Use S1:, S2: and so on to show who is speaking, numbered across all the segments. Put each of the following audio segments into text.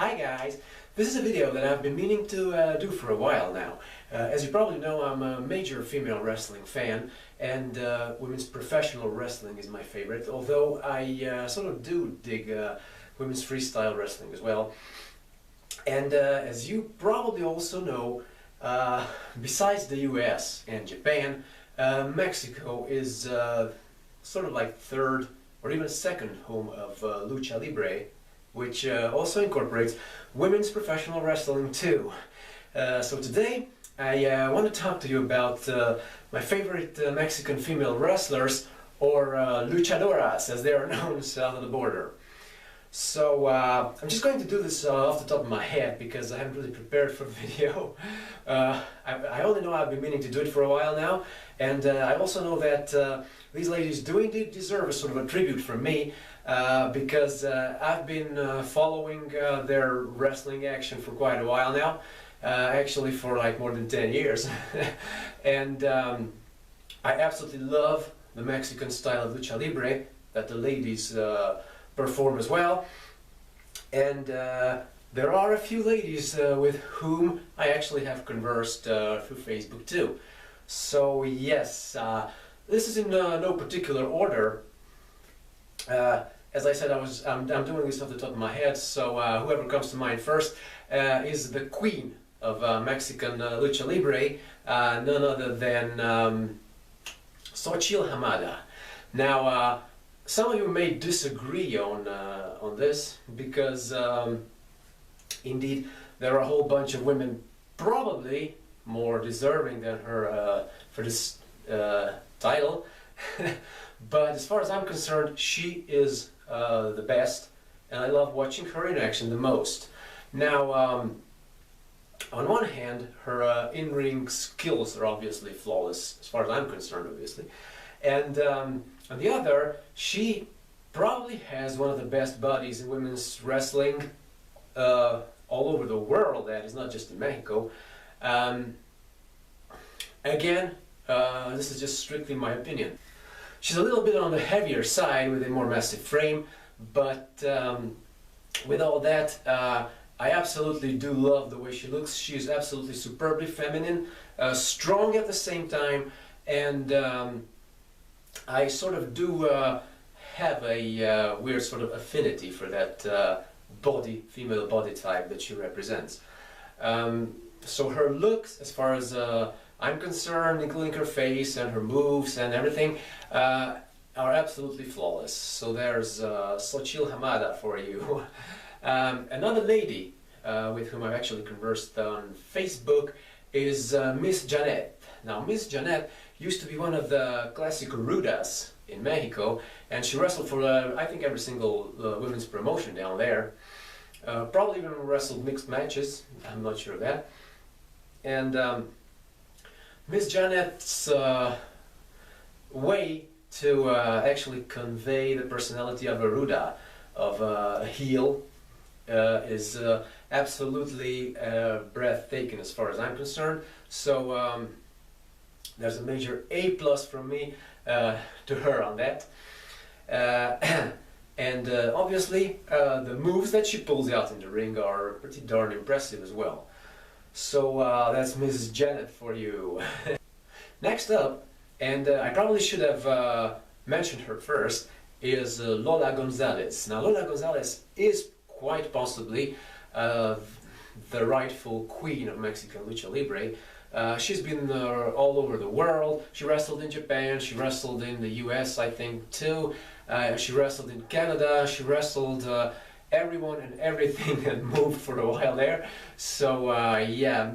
S1: Hi guys! This is a video that I've been meaning to do for a while now. As you probably know, I'm a major female wrestling fan, and women's professional wrestling is my favorite, although I sort of do dig women's freestyle wrestling as well. And as you probably also know, besides the US and Japan, Mexico is sort of like third or even second home of Lucha Libre, which also incorporates women's professional wrestling too. So today I want to talk to you about my favorite Mexican female wrestlers, or Luchadoras as they are known south of the border. So I'm just going to do this off the top of my head because I haven't really prepared for the video. I only know I've been meaning to do it for a while now, and I also know that these ladies do indeed deserve a sort of a tribute from me, because I've been following their wrestling action for quite a while now, actually for like more than 10 years. And I absolutely love the Mexican style of Lucha Libre that the ladies perform as well. And there are a few ladies with whom I actually have conversed through Facebook too. So yes, this is in no particular order. As I said, I'm doing this off the top of my head, so whoever comes to mind first is the queen of Mexican Lucha Libre, none other than Xochitl Hamada. Now, some of you may disagree on this, because indeed there are a whole bunch of women probably more deserving than her for this title. But as far as I'm concerned, she is the best, and I love watching her in action the most. Now, on one hand, her in-ring skills are obviously flawless, as far as I'm concerned, obviously. And on the other, she probably has one of the best bodies in women's wrestling all over the world, that is, not just in Mexico. Again, this is just strictly my opinion. She's a little bit on the heavier side with a more massive frame, but with all that, I absolutely do love the way she looks. She's absolutely superbly feminine, strong at the same time, and I sort of do have a weird sort of affinity for that female body type that she represents. So her looks, as far as I'm concerned, including her face and her moves and everything, are absolutely flawless. So there's Xochitl Hamada for you. Another lady with whom I've actually conversed on Facebook is Miss Janeth. Now, Miss Janeth used to be one of the classic rudas in Mexico, and she wrestled for I think every single women's promotion down there. Probably even wrestled mixed matches, I'm not sure of that. And Miss Janeth's way to actually convey the personality of a ruda, of a heel, is absolutely breathtaking as far as I'm concerned. So there's a major A+ from me to her on that. And obviously the moves that she pulls out in the ring are pretty darn impressive as well. So that's Mrs. Janeth for you. Next up, and I probably should have mentioned her first, is Lola Gonzales. Now, Lola Gonzales is quite possibly the rightful queen of Mexican Lucha Libre. She's been all over the world. She wrestled in Japan, she wrestled in the US, I think, too. She wrestled in Canada, she wrestled everyone and everything and moved for a while there. So yeah,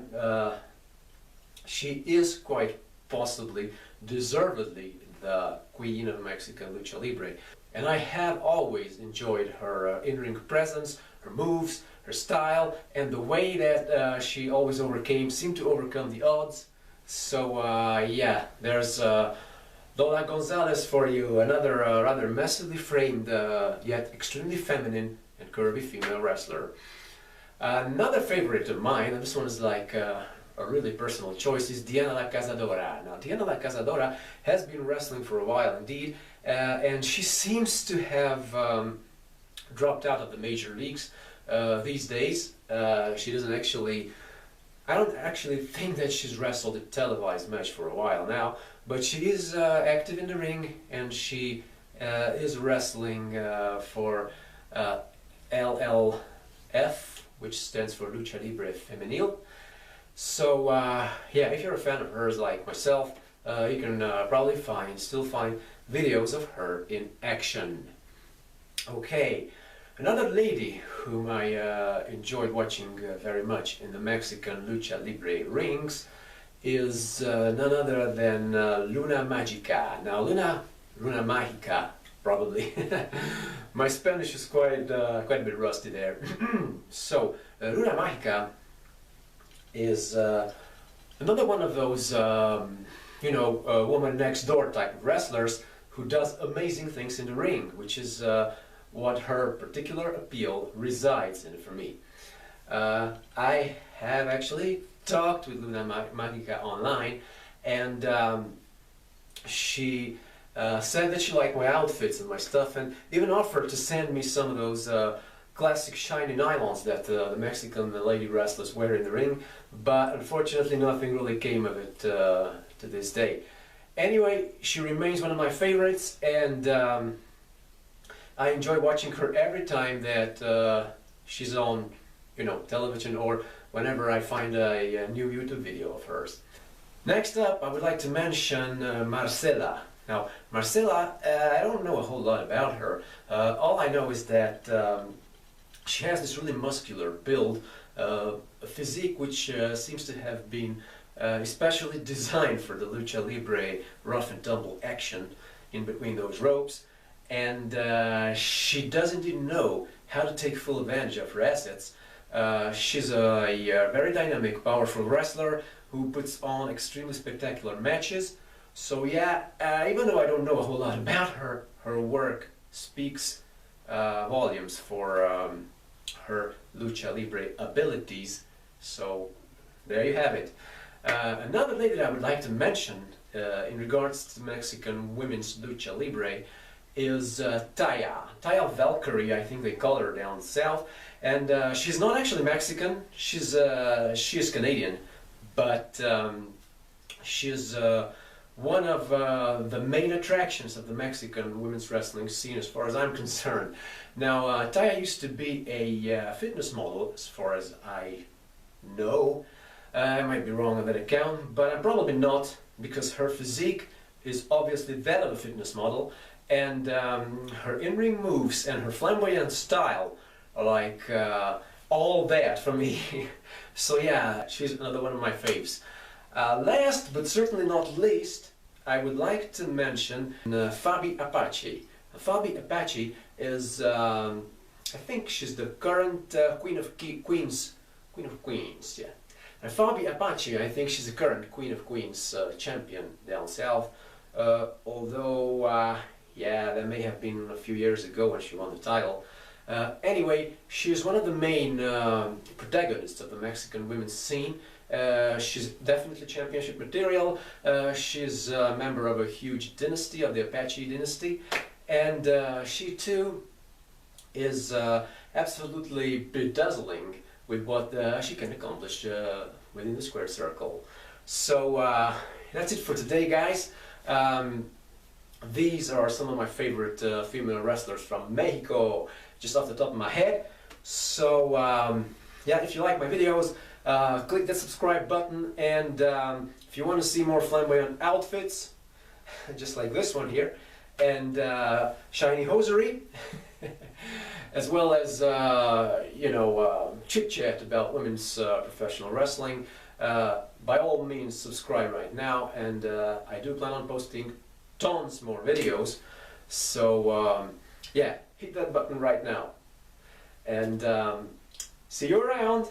S1: she is quite possibly, deservedly, the queen of Mexican Lucha Libre. And I have always enjoyed her in-ring presence, her moves, her style, and the way that she always seemed to overcome the odds. So yeah, there's Lola Gonzales for you, another rather massively framed, yet extremely feminine and curvy female wrestler. Another favorite of mine, and this one is like a really personal choice, is Daiya la Cazadora. Now, Daiya la Cazadora has been wrestling for a while indeed, and she seems to have dropped out of the major leagues these days. She doesn't actually, I don't actually think that she's wrestled a televised match for a while now, but she is active in the ring, and she is wrestling for LLF, which stands for Lucha Libre Femenil. So yeah, if you're a fan of hers like myself, you can probably still find videos of her in action. Okay, another lady whom I enjoyed watching very much in the Mexican Lucha Libre rings is none other than Luna Magica. Now Luna Magica, probably. My Spanish is quite a bit rusty there. So Luna Magica is another one of those you know, woman next door type of wrestlers who does amazing things in the ring, which is what her particular appeal resides in for me. I have actually talked with Luna Magica online, and she said that she liked my outfits and my stuff, and even offered to send me some of those classic shiny nylons that the Mexican lady wrestlers wear in the ring, but unfortunately nothing really came of it to this day. Anyway, she remains one of my favorites, and I enjoy watching her every time that she's on, you know, television, or whenever I find a new YouTube video of hers. Next up, I would like to mention Marcella. Now, Marcella, I don't know a whole lot about her. All I know is that she has this really muscular build, a physique which seems to have been especially designed for the Lucha Libre rough and tumble action in between those ropes, and she does indeed know how to take full advantage of her assets. She's a very dynamic, powerful wrestler who puts on extremely spectacular matches. So yeah, even though I don't know a whole lot about her, her work speaks volumes for her Lucha Libre abilities. So there you have it. Another lady that I would like to mention in regards to Mexican women's Lucha Libre is Daiya Valkyrie, I think they call her down south, and she's not actually Mexican. She is Canadian, but she's one of the main attractions of the Mexican women's wrestling scene, as far as I'm concerned. Now, Daiya used to be a fitness model, as far as I know. I might be wrong on that account, but I'm probably not, because her physique is obviously that of a fitness model, and her in-ring moves and her flamboyant style are like all that for me. So yeah, she's another one of my faves. Last but certainly not least, I would like to mention Fabi Apache. Fabi Apache is, I think she's the current Queen of Queens, yeah. And Fabi Apache, I think she's the current Queen of Queens champion down south, although, yeah, that may have been a few years ago when she won the title. Anyway, she's one of the main protagonists of the Mexican women's scene. She's definitely championship material. She's a member of a huge dynasty, of the Apache dynasty, and she too is absolutely bedazzling with what she can accomplish within the square circle. So that's it for today, guys. These are some of my favorite female wrestlers from Mexico, just off the top of my head. So yeah, if you like my videos, click that subscribe button, and if you want to see more flamboyant outfits, just like this one here, and shiny hosiery, as well as you know, chit-chat about women's professional wrestling, by all means subscribe right now, and I do plan on posting tons more videos, so yeah, hit that button right now, and see you around.